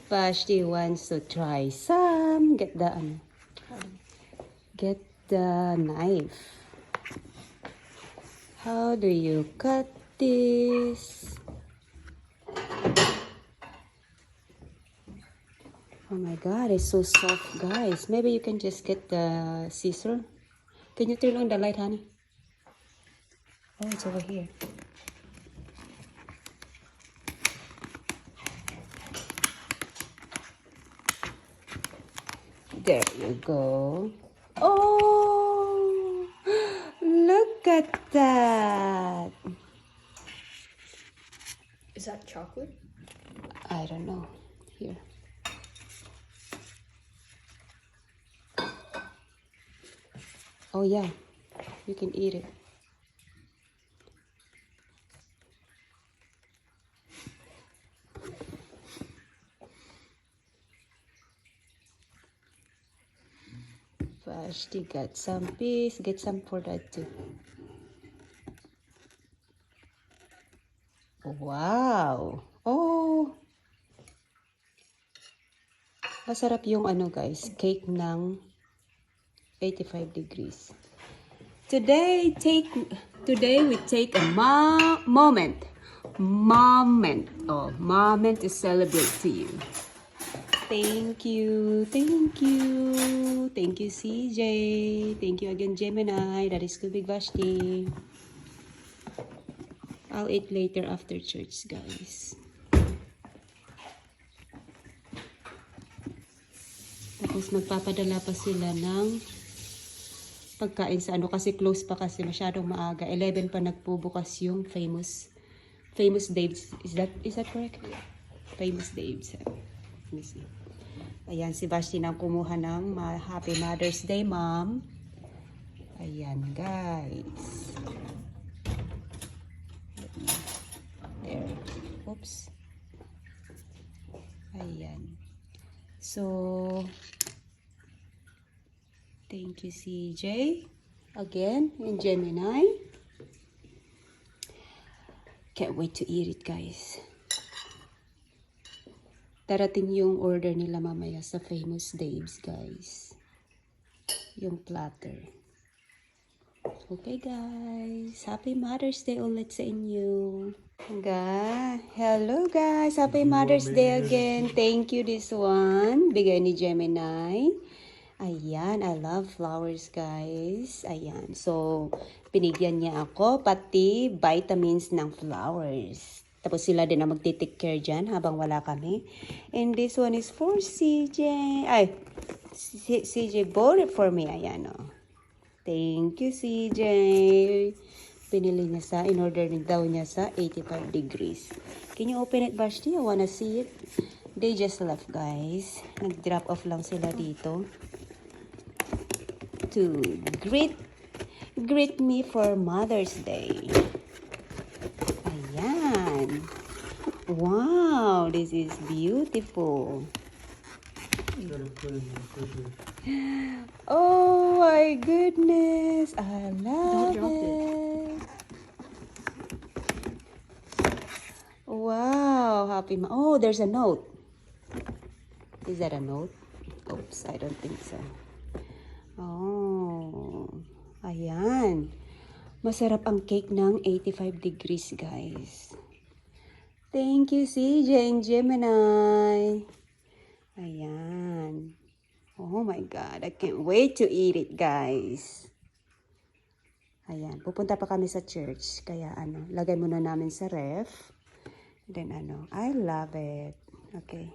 Vashti wants to try some. Get the knife. How do you cut this? Oh my god, it's so soft, guys. Maybe you can just get the scissor. Can you turn on the light, honey? Oh, it's over here. There you go. Oh, look at that. Is that chocolate? I don't know. Here. Oh yeah, you can eat it. Vashti got some piece. Get some for that too. Wow. Oh. Masarap yung guys, cake ng 85 degrees. Today we take a moment to celebrate to you. Thank you CJ, thank you again Gemini, that is too big Vashti. I'll eat later after church, guys. Tapos magpapadala pa sila ng pagkain sa kasi close pa kasi masyadong maaga. 11 pa nagpubukas yung famous Dave's. Is that correct? Famous Dave's. Let me see. Ayan, si Vashti nang kumuha ng Happy Mother's Day, Mom. Ayan, guys. There. Oops. Ayan. So, thank you, CJ. Again, in Gemini. Can't wait to eat it, guys. Darating yung order nila mamaya sa Famous Dave's, guys. Yung platter. Okay, guys. Happy Mother's Day ulit sa inyo. Hello, guys. Happy Mother's Day again. Thank you, this one. Bigay ni Gemini. Ayan, I love flowers, guys. Ayan, so, binigyan niya ako pati vitamins ng flowers. Tapos sila din na magti-take care dyan habang wala kami. And this one is for CJ. Ay, CJ bought it for me. Ayan, oh. Thank you, CJ. Pinili niya in-order daw niya sa 85 degrees. Can you open it, Vashti? I wanna see it. They just left, guys. Nag-drop off lang sila dito to greet me for Mother's Day. Ayan. Wow, this is beautiful. Oh my goodness, I love it. Wow, oh, there's a note. Is that a note? Oops, I don't think so. Oh, ayan. Masarap ang cake ng 85 degrees, guys. Thank you, CJ and Gemini. Ayan. Oh my God, I can't wait to eat it, guys. Ayan, pupunta pa kami sa church. Kaya lagay muna namin sa ref. Then I love it. Okay.